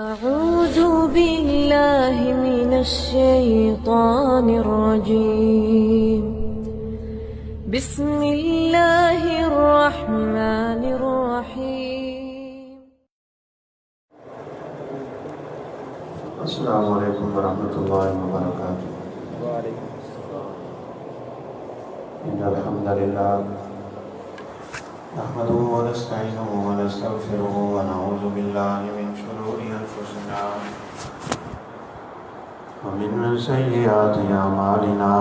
أعوذ بالله من الشيطان الرجيم. بسم الله الرحمن الرحيم. السلام علیکم ورحمۃ اللہ وبرکاتہ. ان الحمد للہ نحمده ونستعینه ونستغفره ونعوذ باللہ من شرور انفسنا ومن سیئات اعمالنا.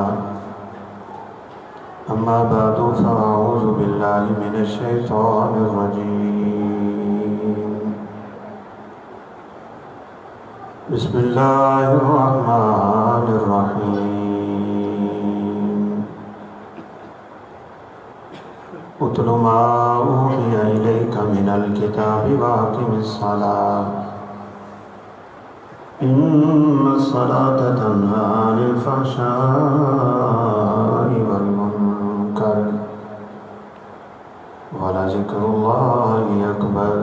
اما بعد فاعوذ باللہ من الشیطان الرجیم. بسم اللہ الرحمن الرحیم. اتل ما اوحی الیک من الکتاب واقم الصلاۃ ان الصلاۃ تنہی عن الفحشاء والمنکر ولذکر اللہ اکبر.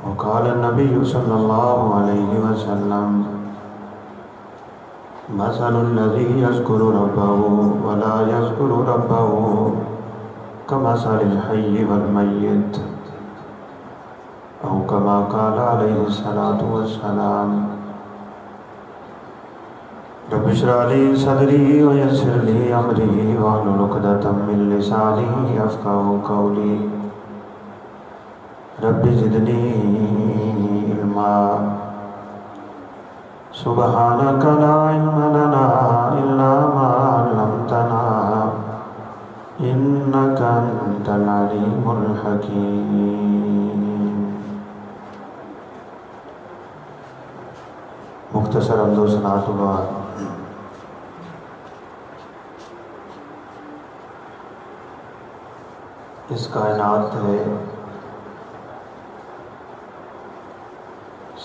وقال النبي صلى الله عليه وسلم مثل الذي يذكر ربه ولا يذكر ربه كمثل الحي والميت أو كما قال عليه الصلاة والسلام. رب اشرح لي صدري ويسر لي أمري واحلل عقدة من لساني يفقهوا قولي. رب زدنی علما سبحانک لا علم لنا الا ما علمتنا انک انت العلیم الحکیم. مختصر حمد و ثنا کے بعد اس کائنات ہے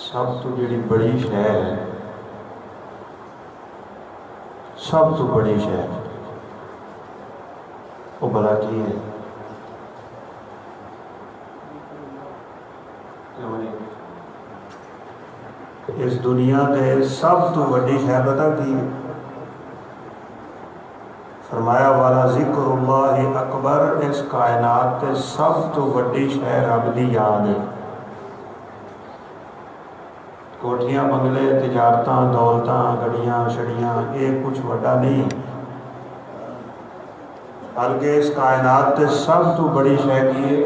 سب تو جڑی بڑی شے ہے، سب تو بڑی شے وہ بھلا کی ہے؟ اس دنیا دے سب تو بڑی شے پتہ کی ہے؟ فرمایا والا ذکر اللہ اکبر. اس کائنات تے سب تو بڑی شے رب دی یاد ہے. کوٹھیاں بنگلے تجارتاں دولتاں گڑیاں شڑیاں یہ کچھ وڈا نہیں، بلکہ اس کائنات تے سب تو بڑی شے کی ہے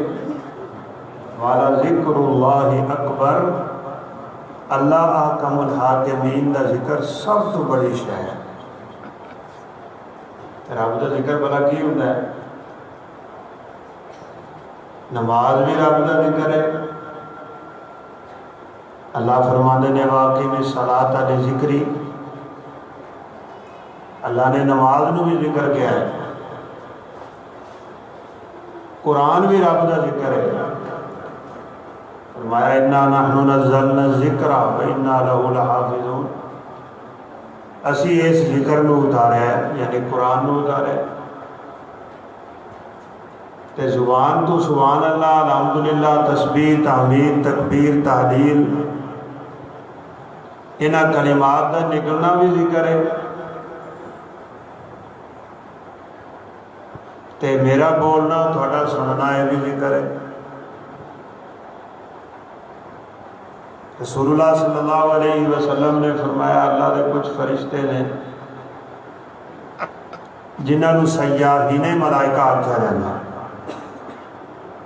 والا ذکر اللہ اکبر. اللہ احکم الحاکمین دا ذکر سب تو بڑی شے ہے. رب دا ذکر بلا کی ہوتا ہے؟ نماز بھی رب دا ذکر ہے. اللہ فرمانے نے واقم الصلاۃ لذکری. اللہ نے نماز نو بھی ذکر کیا ہے. قرآن بھی رب دا ذکر ہے. فرمایا انا نحن نزلنا الذکر وانا لہ لحافظون. اسی اس ذکر نو اتارا ہے، یعنی قرآن نو اتارا ہے. تے زبان تو سبحان اللہ الحمدللہ تسبیح تحمید تکبیر تحلیل انہاں کلمات دا نکلنا بھی ذکر ہے. تے میرا بولنا تھوڑا سننا ہے بھی ذکر ہے. رسول اللہ صلی اللہ علیہ وسلم نے فرمایا اللہ دے کچھ فرشتے نے جنہاں نو سیاحین ملائکہ آکھیا جاندا.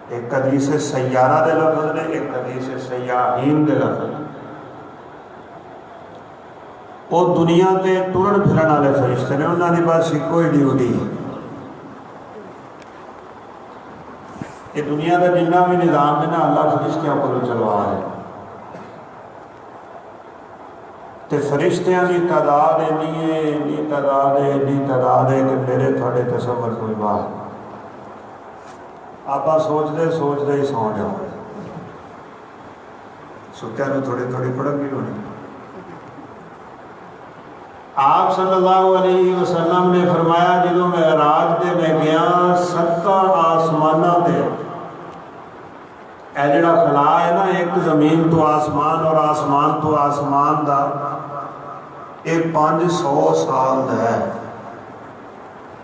ایک حدیث سیارہ دے لفظ نے، ایک حدیث سیاحین دے لفظ نے. وہ دنیا تے ٹرن پھرن والے فرشتے نے، انہاں دی بس کوئی ڈیوٹی. یہ دنیا کا جنہ بھی نظام ہے نا اللہ فرشتیاں کو چلوا ہے. تے فرشتیاں دی تعداد اینی ہے، اینی تعداد ہے، اینی تعداد ہے کہ میرے تھوڑے تصور کوئی بات. آپ سوچتے سوچتے ہی سو جاؤ. ستیا نو تھوڑی تھوڑی پڑھن بھی ہونی. آپ صلی اللہ علیہ وسلم نے فرمایا جدوں معراج دے میں گیا 7 آسماناں دے ਇਹ ਜਿਹੜਾ ਖਲਾ ਹੈ ਨਾ, ਇੱਕ ਜ਼ਮੀਨ ਤੋਂ ਆਸਮਾਨ ਔਰ ਆਸਮਾਨ ਤੋਂ ਆਸਮਾਨ ਦਾ, ਇਹ 500 ਸਾਲ ਦਾ ਹੈ।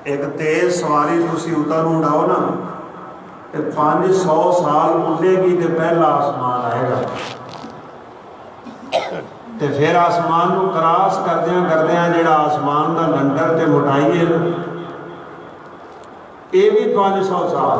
ਇੱਕ ਤੇਜ਼ ਸਵਾਰੀ ਤੁਸੀਂ ਉਧਰ ਨੂੰ ਉਡਾਓ ਨਾ, ਤੇ 500 ਸਾਲ ਉੱਡੇਗੀ ਤੇ ਪਹਿਲਾ ਆਸਮਾਨ ਆਏਗਾ, ਤੇ ਫਿਰ ਆਸਮਾਨ ਨੂੰ ਕਰਾਸ ਕਰਦਿਆਂ ਕਰਦਿਆਂ ਜਿਹੜਾ ਆਸਮਾਨ ਦਾ ਲੰਡਰ ਤੇ ਮੋਟਾਈ ਹੈ ਇਹ ਵੀ 500 ਸਾਲ।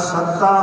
7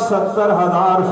70,000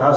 10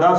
10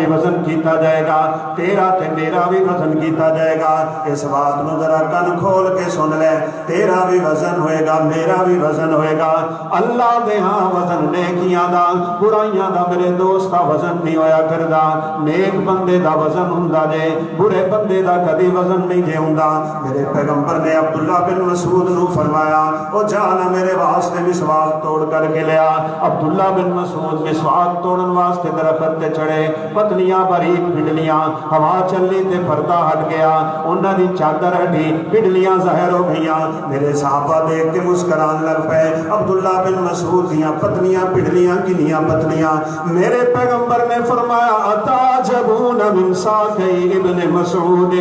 بھی وزن کیتا جائے گا، تیرا تے میرا بھی وزن کیتا جائے گا۔ اس بات نو ذرا کن کھول کے سن لے، تیرا بھی وزن ہوئے گا، میرا بھی وزن ہوئے گا۔ اللہ دے ہاں وزن نیکیاں دا، برائیاں دا میرے دوستا وزن نہیں ہویا کردا۔ نیک بندے دا وزن ہوندا جے، برے بندے دا کدی وزن نہیں جے ہوندا۔ میرے پیغمبر نے عبداللہ بن مسعود نو فرمایا او جانا میرے واسطے مسواک توڑ کر کے لیا۔ عبداللہ بن مسعود مسواک توڑن واسطے درخت تے چڑھے، پتلیاں باریک بجلیاں، ہوا چلی تے پردہ ہٹ گیا، انہاں دی چادر ہٹی، بجلیاں ظاہر ہو گئیاں۔ میرے صحابہ دیکھ کے مسکران لگ پے۔ عبداللہ بن مسعود دیاں پتلیاں بجلیاں کنیاں پتلیاں۔ میرے پیغمبر نے فرمایا اتعجبون من ساقی ابن مسعود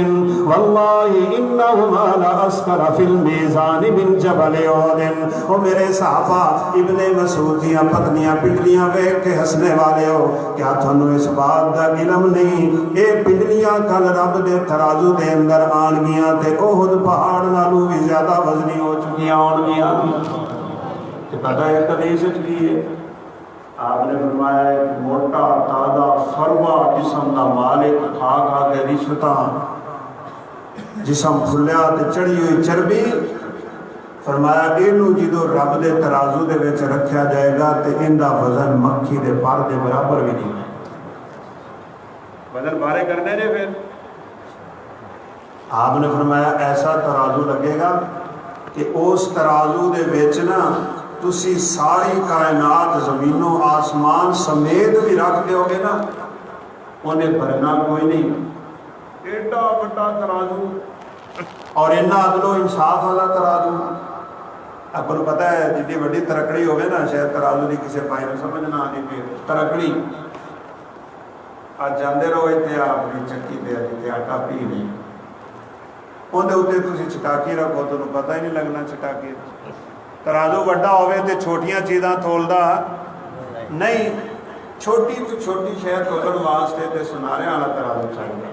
واللہ انہما لاسکر فی المیزان من جبل احد۔ او میرے صحابہ ابن مسعود دیاں پتلیاں بجلیاں ویکھ کے ہسنے والے ہو، کیا تھانوں اس بات دا علم نہیں اے بجلیاں کل رب دے ترازو دے اندر آن گیاں تے احد پہاڑ نالوں بھی زیادہ وزنی ہو چکیاں ہون گیاں۔ کہ پتہ ہے حدیث وچ کی ہے؟ آپ نے فرمایا ایک موٹا تازہ فروا جسم دا مالک کھا کھا کے رشوتاں، جسم پھلیا تے چڑھی ہوئی چربی، فرمایا اینو جدو رب دے ترازو دے وچ رکھیا جائے گا تے ایندا وزن مکھی دے پر دے برابر بھی نہیں ہے۔ وزن بارے کرنے نے پھر آپ نے فرمایا ایسا ترازو لگے گا کہ اس ترازو دے وچ نا تسی ساری کائنات زمین و آسمان سمیت بھی رکھ دیو گے نا، انہیں بھرنا کوئی نہیں۔ ایڈا بڑا ترازو اور اینا عدل و انصاف والا ترازو۔ آپ کو پتہ ہے جتنی بڑی ترکڑی ہوگی نا، شاید ترازو دی کسی پائی نو سمجھ نہ آنی پہ ترکڑی آج جاندے رہو اتنے اپنی چکی دے جتے آٹا پی نہیں، اندھے اتنے تسی چٹاکی رکھو تو پتہ ہی نہیں لگنا چٹاکی۔ ترازو بڑا ہوئے تے چھوٹیاں چیزاں تولدا نہیں، چھوٹی تو چھوٹی شہر تولن واسطے تے سنارے والا ترازو چاہیے۔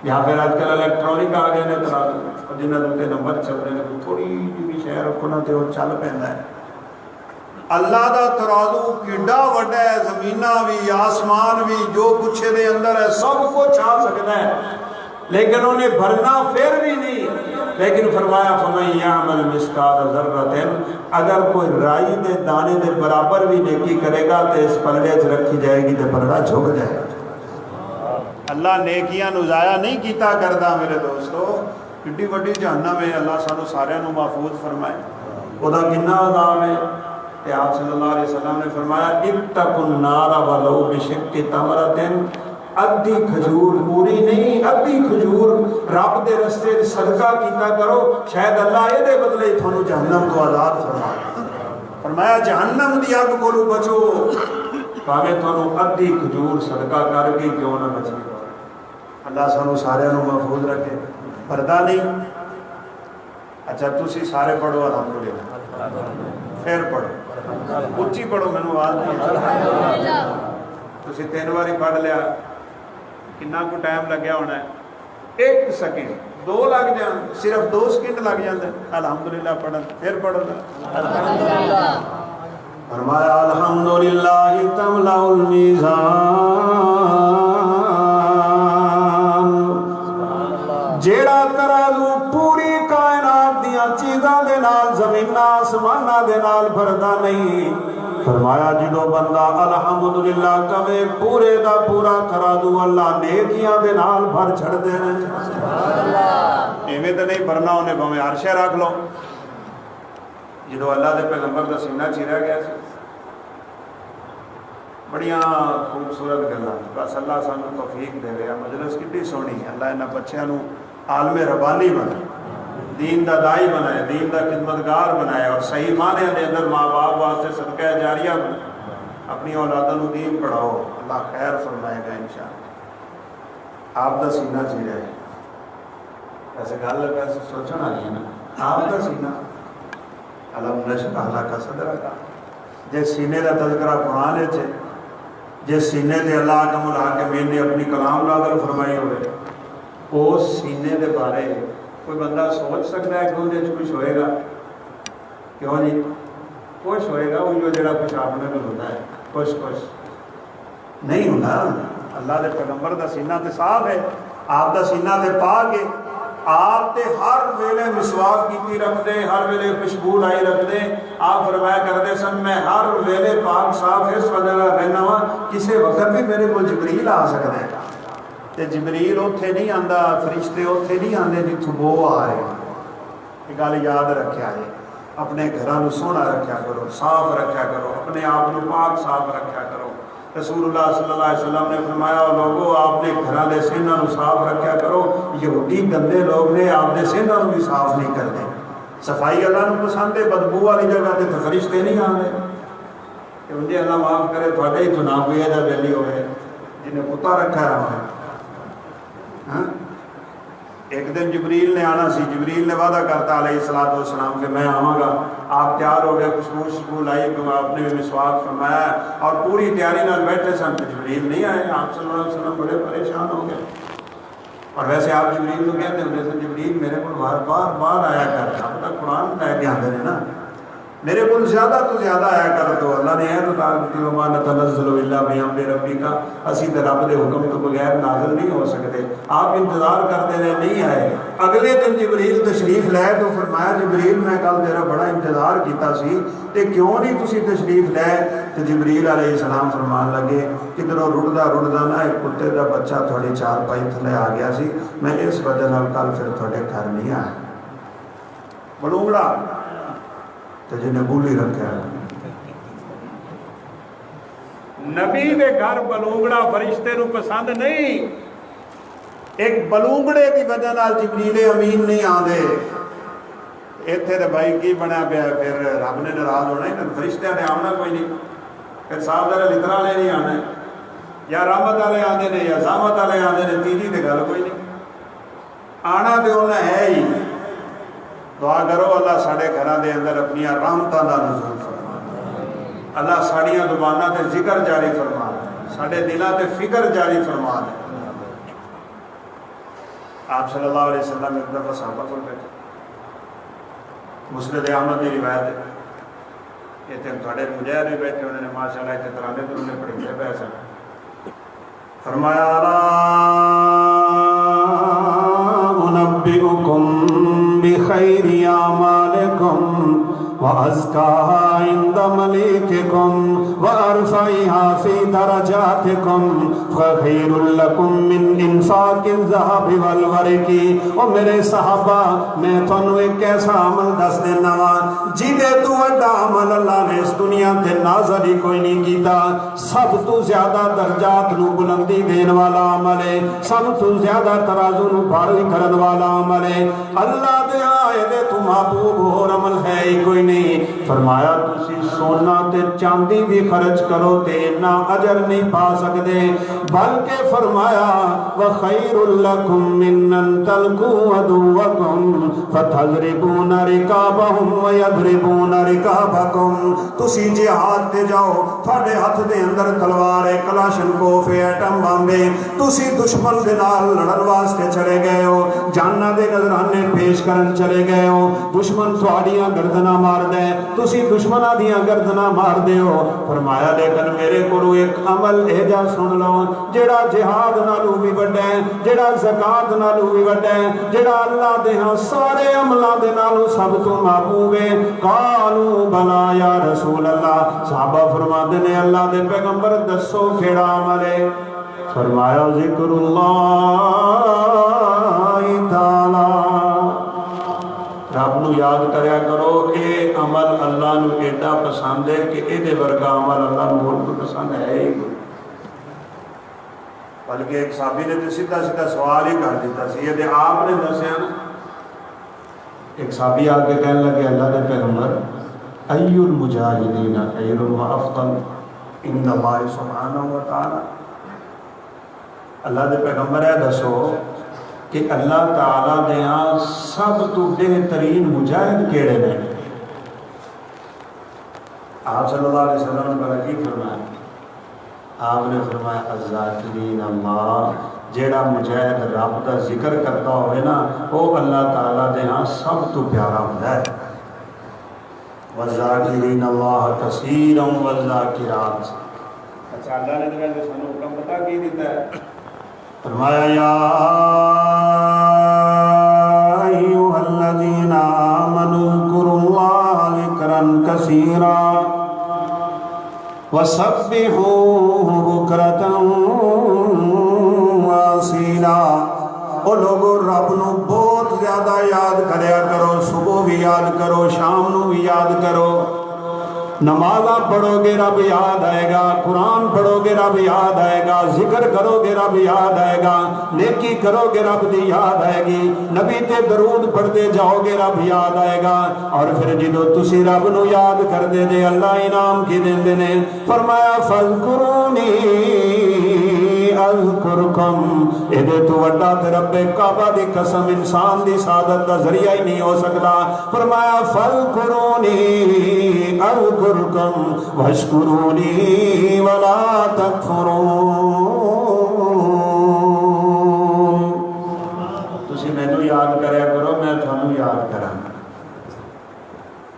یہاں پھر آج کل الیکٹرونک آ گئے نے ترازو، جنہاں دے نمبر چل رہے ہیں، تھوڑی جی شہر رکھو نا تے وہ چل پیندا ہے۔ اللہ دا ترازو کیڈا وڈا ہے، زمیناں بھی آسمان بھی جو کچھ دے اندر ہے سب کچھ آ سکتا ہے، لیکن انہیں بھرنا پھر بھی نہیں۔ لیکن فرمایا فَمَن يَعْمَلْ مِثْقَالَ ذَرَّةٍ، اگر کوئی رائی دے دانے دے برابر بھی نیکی کرے گا تو اس پلڑے سے رکھی جائے گی تو پلڑا جھک جائے گا۔ اللہ نیکیاں نو ضائع نہیں کیتا کردا میرے دوستو۔ کڈی وڈی جہنم ہے، اللہ سانو سارے نو محفوظ فرمائے۔ خدا کنا عذاب ہے کہ آپ صلی اللہ علیہ وسلم نے فرمایا اتقوا النار ولو بشق تمرۃ، ادھی کھجور پوری نہیں، ادھی کھجور رب دے رستے صدقہ کیتا کرو، شاید اللہ یہ دے بدلے تھانوں جہنم تو آزاد فرمائے۔ فرمایا جہنم دی اگ کولوں بچو، پاویں تھانوں ادھی کھجور صدقہ کر کے کیوں نہ بچی۔ اللہ سانو سارے نو محفوظ رکھے۔ پردہ نہیں، اچھا تسی سارے پڑھو الحمدللہ، پھر پڑھو اچھی پڑھو، مینوں آواز نہیں تسی 3 باری پڑھ لیا، کنا کو ٹائم لگیا ہونا ہے؟ 1 سیکنڈ 2 لگ جان، صرف 2 سیکنڈ لگ جاندے الحمدللہ پڑھن، پھر پڑھو الحمدللہ۔ فرمایا الحمدللہ تملأ المیزان، جیڑا ترازو پوری کائنات دیاں چیزاں دے نال زمین آسماناں دے نال بھردا نہیں۔ فرمایا جدو بندہ الحمدللہ کہے پورے دا پورا ترازو اللہ نیکیاں دے نال بھر چھڑ دے ایویں تے نہیں بھرنا، انہیں بھویں ہر شے رکھ لو۔ جدو اللہ دے پیغمبر دا سینہ چیریا گیا سی، بڑیاں خوبصورت گلاں، بس اللہ سانو توفیق دے رہا۔ مجلس کتنی سونی، اللہ انہاں بچیاں نو عالم ربانی بنائے، دین دا دائی بنائے، دین دا خدمتگار بنائے، اور صحیح معنی دے اندر ماں باپ واسطے صدقہ جاریہ بنائے۔ اپنی اولادوں نو دین پڑھاؤ، اللہ خیر فرمائے گا انشاءاللہ۔ آپ دا سینہ چیریا ہے، ایسے گل ویسے سوچنا نہیں نا، آپ دا سینہ علم نشرح لک صدرک، جس سینے دا تذکرہ قرآن ہے، جس سینے دے اللہ اکرم الحاکمین نے اپنی کلام نازل فرمائی ہوئے، اس سینے دے بارے کوئی بندہ سوچ سکتا ہے کہ وہ کچھ ہوئے گا؟ کیوں جی کچھ ہوئے گا، وہ جڑا کچھ آپ نے ہوتا ہے، کچھ نہیں ہوتا۔ اللہ دے پیغمبر دا سینہ تے صاف ہے، آپ دا سینہ تے پاک ہے، آپ تے ہر ویلے مسواک کیتی رکھ دے، ہر ویلے خوشبو لائی رکھ دے۔ آپ فرمایا کرتے سن میں ہر ویلے پاک صاف اس وجہ رہنا وا کسی وقت بھی میرے کو جبریل آ سکتا ہے، تے جبریل اوتھے نہیں آندا، فرشتے اوتھے نہیں آندے جتھوں بو آ رہے۔ یہ گل یاد رکھیا جے، اپنے گھراں نوں سوہنا رکھیا کرو، صاف رکھیا کرو، اپنے آپ نوں پاک صاف رکھیا کرو۔ رسول اللہ صلی اللہ علیہ وسلم نے فرمایا لوگوں آپ نے گھراں دے سیناں نوں صاف رکھیا کرو، یہودی گندے لوگ نے آپ دے سیناں نوں بھی صاف نہیں کرتے۔ صفائی اللہ نوں پسند ہے، بدبو والی جگہ تے فرشتے نہیں آندے۔ کہ انجے اللہ معاف کرے تھوڑے ہی تو نہ کوئی ایجا بیلی ہوئے جنہیں کتا رکھا ہے۔ ہاں ایک دن جبریل نے آنا سی، جبریل نے وعدہ کرتا علیہ الصلوۃ والسلام کہ میں آواں گا۔ آپ تیار ہو گئے، خوشبو لائی، آپ نے بھی مسواک فرمایا اور پوری تیاری نال بیٹھے سن، جبریل نہیں آئے۔ آپ صلی اللہ علیہ وسلم بڑے پریشان ہو گئے، اور ویسے آپ جبریل کو کہتے ہوتے تھے جبریل میرے کو بار بار آیا کرتا، پتہ قرآن لے کے آتے ہیں نا، میرے کو زیادہ تو زیادہ آیا کر تو اللہ نے ہے تو تعالی وما نتنزل الا بامر ربک، اسی تے رب دے حکم تو بغیر نازل نہیں ہو سکتے۔ آپ انتظار کرتے رہے، نہیں آئے۔ اگلے دن جبریل تشریف لائے تو فرمایا جبریل میں کل تیرا بڑا انتظار کیتا سی تے کیوں نہیں تسی تشریف لائے؟ تو جبریل علیہ السلام فرمان لگے کدھروں رڑدا نا ایک کتے دا بچہ تھوڑی چارپائی تھلے آ گیا سی، میں اس وجہ نال کل پھر تھوڑے گھر نہیں آیا۔ بلونگڑا تو جنہیں بولی رکھا ہے، نبی دے گھر بلونگڑا فرشتے نو پسند نہیں۔ ایک بلونگڑے کی وجہ نال جبریل امین نہیں آندے۔ ایتھے تے بھائی کی بنیا پیا، پھر رب نے ناراض ہونا ہی، فرشتیاں نے آنا کوئی نہیں، پھر صاحب دے لتر والے نہیں آنا، یا رحمت والے آندے نے یا زحمت والے آندے نے، تیجی تے گل کوئی نہیں۔ آنا تے انہیں ہے ہی۔ دعا کرو اللہ ساڑھے گھران دے اندر اپنی رحمتاں دا نزول فرما، اللہ ساڑیاں زباناں تے ذکر جاری فرما، ساڑھے دلاں تے فکر جاری فرما دے۔ آپ صلی اللہ علیہ وسلم ایک دفعہ صحابہ کو بیٹھے، مسند احمد کی روایت ہے، یہ تھے تھوڑے مجاہد بھی بیٹھے، انہوں نے ماشاءاللہ اتنے ترانے تو انہیں پڑھتے پہ ایسا فرمایا انبئکم بخیر اعمالکم وازکاها عند ملیککم وارفعها فی درجاتکم فخیر لکم من انفاق الذهب والورق۔ او میرے صحابہ میں تھانوں ایک ایسا عمل دس دینا وا جہدے تو وڈا عمل اللہ نے اس دنیا تے نازل ہی کوئی نہیں کیتا، سب تو زیادہ درجات نو بلندی دین والا عمل ہے، سب تو زیادہ ترازو نو بھاری کرن والا عمل ہے۔ اللہ دے آئے دے تو محبوب اور عمل ہے ہی کوئی نہیں۔ فرمایا تسی سونا تے چاندی بھی خرچ کرو تے اتنا اجر نہیں پا سکتے، بلکہ فرمایا وَخَيْرٌ لَكُمْ مِنْ أَن تَلْقُوا عَدُوَّكُمْ فَتَضْرِبُونَ رِقَابَهُمْ وَيَضْرِبُونَ رِقَابَكُمْ۔ تسی جہاد تے جاؤ، تھوڑے ہاتھ دے اندر تلوار ہے، کلاشن کوف ہے، ایٹم بم ہے، تسی دشمن دے نال لڑن واسطے چلے گئے ہو، جاناں دے نذرانے پیش کرن چلے گئے ہو، دشمن تھوڑیاں گردناں مار دے، تسی دشمناں دیاں گردناں مار دے ہو۔ فرمایا لیکن میرے کو ایک عمل اے جا سن لو جڑا جہاد نالوں بھی بڑا ہے، جڑا زکات نالوں بھی بڑا ہے، جڑا اللہ دے ہاں سارے عملاں دے نالوں سب تو محبوب ہے۔ قالوا بلا یا رسول اللہ، صحابہ فرماتے نے اللہ دے پیغمبر دسو کیڑا عمل ہے؟ فرمایا ذکر اللہ تعالی، رب نو یاد کریا کرو۔ اے عمل اللہ نو ایڈا پسند ہے کہ اے دے ورگا عمل اللہ نو اور پسند ہے ہی کوئی۔ بلکہ ایک صحابی نے تو سیدھا سوال ہی کر دیتا سی، یہ آپ نے دسیا نا۔ ایک صحابی آ کے کہنے لگے اللہ دے پیغمبر ای المجاہدین خیر و افضل عند اللہ سبحانہ و تعالی، اللہ دے پیغمبر ہے دسو کہ اللہ تعالیٰ دے ہاں سب تو بہترین مجاہد کیڑے نے؟ آپ صلی اللہ علیہ وسلم نے بڑا کی فرمایا؟ آپ نے فرمایا الذاکرین اللہ، جیڑا مجاہد رب دا ذکر کرتا ہوئے نا وہ اللہ تعالیٰ دے ہاں سب تو پیارا ہوتا ہے۔ والذاکرین اللہ کثیرا والذاکرات، اچھا اللہ نے تو ویسے سانو حکم پتا کی دیتا ہے فرمایا یا ایھا الذین آمنوا اذکروا اللہ ذکرا کثیرا وسبحوہ بکرۃ واصیلا۔ او لوگو رب نو بہت زیادہ یاد کریا کرو، صبح بھی یاد کرو، شام نو بھی یاد کرو۔ نمازاں پڑھو گے رب یاد آئے گا، قرآن پڑھو گے رب یاد آئے گا، ذکر کرو گے رب یاد آئے گا، نیکی کرو گے رب دی یاد آئے گی، نبی تے درود پڑھتے جاؤ گے رب یاد آئے گا۔ اور پھر جدو تسی رب نو یاد کر دے جے اللہ انعام کی دیندے نے، فرمایا فاذکرونی اذکرکم۔ ایدے تو وڈا تے رب کعبہ دی قسم انسان دی سعادت دا ذریعہ ہی نہیں ہو سکتا۔ فرمایا فاذکرونی اذکرکم واشکرونی ولا تکفرون۔ تسی مینوں یاد کریا کرو، میں تھانوں یاد کراں۔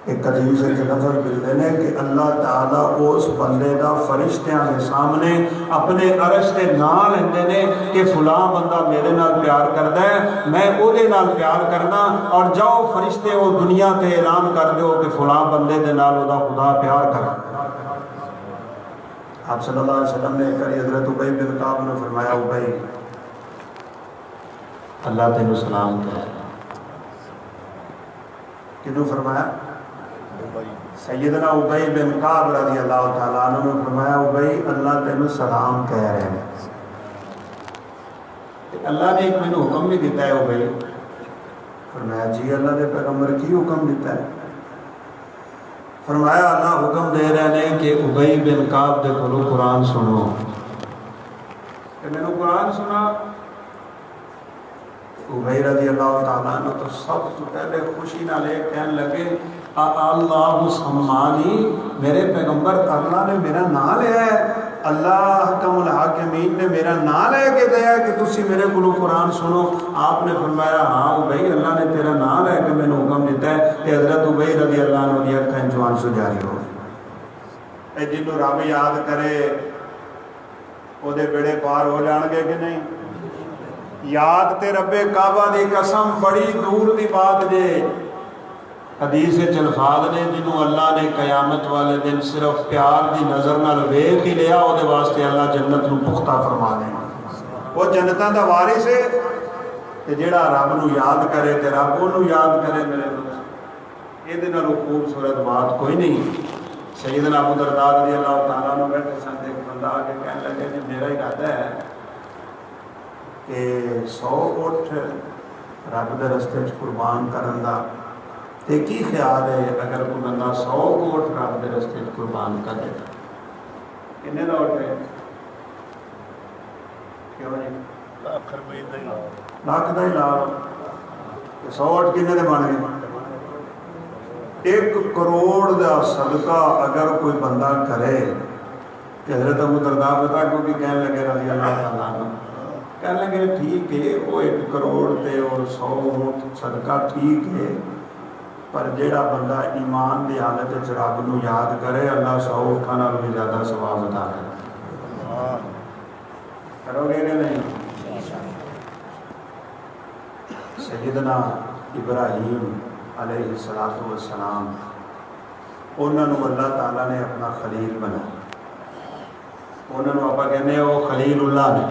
ایک حدیث کے لفظ ملتے ہیں کہ اللہ تعالیٰ اس بندے دا فرشتیاں کے سامنے اپنے عرش کے نام لیندے نے کہ فلاں بندہ میرے نال پیار کردا ہے، میں او دے نال پیار کرنا، اور جاؤ فرشتے وہ دنیا تے اعلان کر دیو کہ فلاں بندے دے نال او دا خدا پیار کر۔ آپ صلی اللہ علیہ وسلم نے کری حضرت ابی بن کعب نے فرمایا ابی اللہ تینوں سلام کہے۔ کنوں فرمایا؟ سیدنا ابی بن کعب رضی اللہ تعالیٰ عنہ نے فرمایا ابی اللہ تینوں سلام کہہ رہے ہیں۔ اللہ نے ایک مینوں حکم بھی دیتا ہے ابی۔ فرمایا جی اللہ نے پیغمبر کی حکم دیتا ہے؟ فرمایا اللہ حکم دے رہے ہیں کہ ابی بن کعب دے کولوں قرآن سنو کہ میں نے قرآن سنا۔ ابی رضی اللہ تعالیٰ عنہ تو سب سے پہلے خوشی نہ لے کہنے لگے اللہ سمانی، میرے پیغمبر اللہ نے میرا نام لیا ہے، اللہ حکم الحاکمین نے میرا نام لے کے دیا کہ تسی میرے کو قرآن سنو۔ آپ نے فرمایا ہاں ابی اللہ نے تیرا نام لے کے میں نے حکم دیتا ہے کہ حضرت ابی رضی اللہ عنہ دی اکھاں چوں آنسو جاری ہو۔ اے جنوں رب یاد کرے او دے بیڑے پار ہو جان گے کہ نہیں؟ یاد تے رب کعبہ دی قسم بڑی دور دی بات جے۔ حدیث الفاظ نے جنہوں اللہ نے قیامت والے دن صرف پیار دی نظر نال ویکھ ہی لیا، او دے واسطے اللہ جنت نو پختہ فرما دے۔ وہ جنتاں دا وارث ہے تے جیڑا رب نو یاد کرے تے رب اونوں یاد کرے۔ میرے دوست اے دے نالوں خوبصورت بات کوئی نہیں۔ سیدنا ابو درداء رضی اللہ تعالیٰ عنہ بیٹھے سن، ایک بندہ آ کے کہنے لگے کہ میرا ارادہ ہے کہ 100 اونٹ رب دے رستے وچ قربان کرن دا، تے کی خیال ہے اگر کوئی بندہ 100 اونٹ رب دے رستے وچ قربان کر دے؟ کنے دا اونٹ ہے؟ کیوں جی؟ لاکھ روپے دا ہی لا لو۔ 100 اونٹ کنے دے بن گئے؟ 1 کروڑ دا صدقہ اگر کوئی بندہ کرے کہ حضرت ابو درداء پتہ کو بھی کہنے لگے رضی اللہ تعالیٰ عنہ، کہنے لگے ٹھیک ہے وہ 1 کروڑ تے اور 100 اونٹ صدقہ ٹھیک ہے، پر جیڑا بندہ ایمان دی حالت وچ رب نو یاد کرے اللہ 100 اونٹاں نال بھی زیادہ ثواب عطا کرے۔ کرو گے کہ نہیں؟ سیدنا ابراہیم علیہ السلام انہوں نے اللہ تعالیٰ نے اپنا خلیل بنایا۔ انہوں نے آپ کہنے وہ خلیل اللہ نے،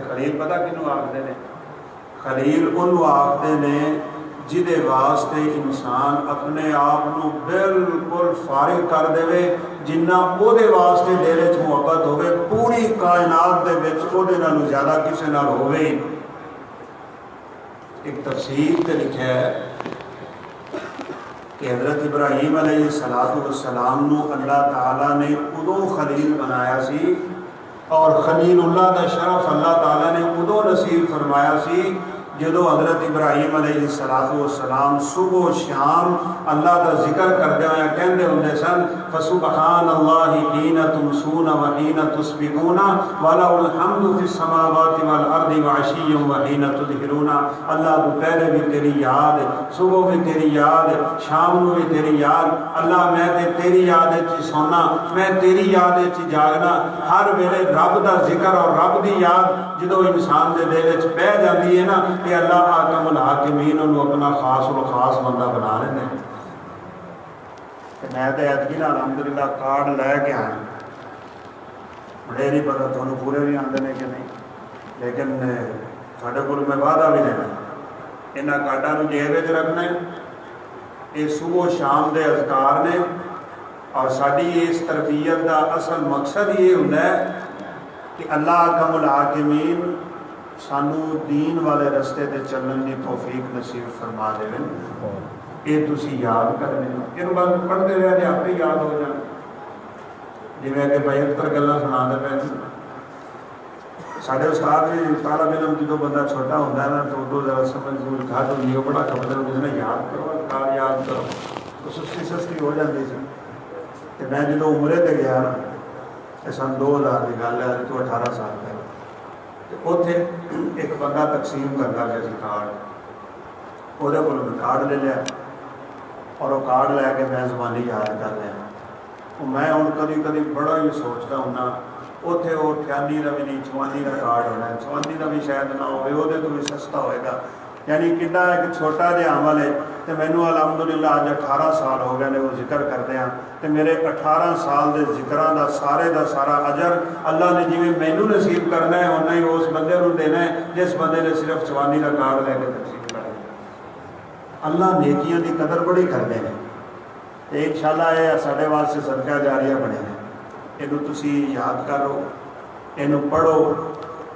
خلیل پتہ کنوں آخدے نے؟ خلیل انہوں آخدے نے جدے واسطے انسان اپنے آپ نو بالکل فارغ کر دے، جنہ او دے واسطے دل وچ محبت ہوے پوری کائنات دے وچ او دے نالوں زیادہ کسے نال ہوے۔ ایک تفسیر تے لکھا ہے کہ حضرت ابراہیم علیہ السلام نو اللہ تعالیٰ نے ادوں خلیل بنایا سی، اور خلیل اللہ دا شرف اللہ تعالیٰ نے ادوں نصیب فرمایا سی جدو حضرت ابراہیم علیہ السلام صبح و شام اللہ کا ذکر کردے ہوئے کہندے ہوندے سن فسبحان اللہ حین تمسون و حین تصبحون وَلَهُ الْحَمْدُ فِي السَّمَاوَاتِ وَالْأَرْضِ وَعَشِيًّا وَحِينَ تُظْهِرُونَ اللہ دوپہرے بھی تیری یاد، صبح بھی تیری یاد، شام نو بھی تیری یاد، اللہ میں تے تیری یاد وچ سونا، میں تیری یاد وچ جاگنا، ہر ویلے رب دا ذکر اور رب دی یاد جدو انسان دے دل وچ پہ جاندی ہے نا کہ اللہ حاکم الحاکمین انہوں اپنا خاص و خاص بندہ بنا لینے۔ میں تے ادگی الحمدللہ کارڈ لے کے آیا، بڑے نہیں پتا تھوڑا پورے بھی آتے ہیں کہ نہیں، لیکن ساڈے کول میں وعدہ بھی لینا یہاں کارڈوں جیب وچ رکھنا ہے۔ یہ صبح و شام دے اذکار نے، اور ساری اس تربیت دا اصل مقصد یہ ہوتا ہے کہ اللہ حاکم الحاکمین سانو دین والے رستے تے چلن کی توفیق نصیب فرما دے۔ یہ تسی یاد کرنے، یہ بس پڑھتے رہے آپ ہی یاد ہو جان، جی کہ 72 گلاں سنا دے پے۔ سارے استاد بھی طالب علم جدو بندہ چھوٹا ہوتا ہے نا تو دو ذرا سمجھ گھٹ ہوتی ہے، بڑا کپڑے ہوتے ہیں یاد کرو کار یاد کرو تو سستی سستی ہو جاتی سی۔ کہ میں جدو عمرے تے گیا نا سن 2000 کی گل ہے تو 18 سال پہلے، اتنے ایک بندہ تقسیم کرتا گیا سی کارڈ، وہ کارڈ لے لیا اور وہ کارڈ لے کے میں زبانی یاد کر لیا۔ میں ہوں کدی کدی بڑا ہی سوچتا ہوں اتنے وہ 98 کا بھی نہیں 54 کا کارڈ ہونا ہے، 54 کا بھی شاید نہ ہوئے، وہ تو بھی سستا ہوئے گا، یعنی کتنا ایک چھوٹا جہا عمل ہے۔ تو مینو الحمدللہ اج 18 سال ہو گئے نے وہ ذکر کرتے ہیں، تو میرے 18 سال دے ذکراں دا سارا اجر اللہ نے جی مینو نصیب کرنا ہے اُنہ ہی اس بندے کو دینا ہے جس بندے نے صرف 54 کا کارڈ لے کے تقسیم کرنا۔ اللہ نیکیاں دی قدر بڑی کرتے ہیں، تو انشاءاللہ یہ سارے واسطے صدقہ جاریہ بنے ہیں۔ یہ تسی یاد کرو، یہ پڑھو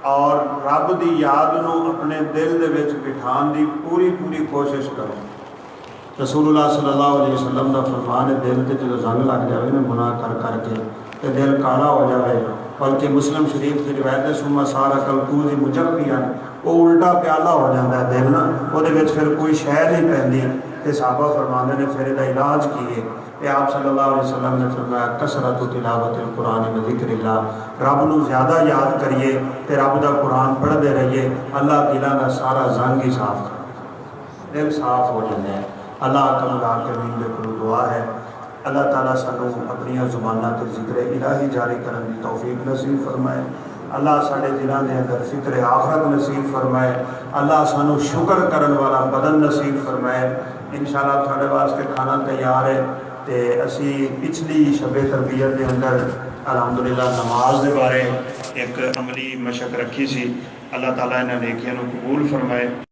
اور رب دی یاد نو اپنے دل دے وچ بٹھان دی پوری کوشش کرو۔ رسول اللہ صلی اللہ علیہ وسلم دا فرمان ہے دل تے جدو زنگ لگ جائے نا گناہ کر کے تے دل کالا ہو جائے، بلکہ مسلم شریف کی روایت ہے ثم صار کالکوز مجفیا، وہ الٹا پیالہ ہو جاتا ہے دل نا، وہ پھر کوئی شے نہیں پیندی۔ تے صحابہ فرماندے نے پھر یہ علاج کیے کہ آپ صلی اللہ علیہ وسلم نے فرمایا کثرت تلاوت القرآن و ذکر اللہ، رب نو زیادہ یاد کریے تے رب دا قرآن پڑھتے رہیے، اللہ دلوں کا سارا زنگ ہی صاف کر دل صاف ہو جاتے ہیں۔ اللہ حاکم الحاکمین دے کول دعا ہے اللہ تعالیٰ سانو اپنی زبانوں تے ذکر الہی جاری کرنے کی توفیق نصیب فرمائے، اللہ سارے دلوں کے اندر فکر آخرت نصیب فرمائے، اللہ سانو شکر کرن والا بدن نصیب فرمائے۔ انشاءاللہ تھوڑے واسطے کھانا تیار ہے، تے اسی پچھلی شب تربیت کے اندر الحمدللہ نماز کے بارے ایک عملی مشق رکھی سی، اللہ تعالیٰ انہاں نیکیاں نو قبول فرمائے۔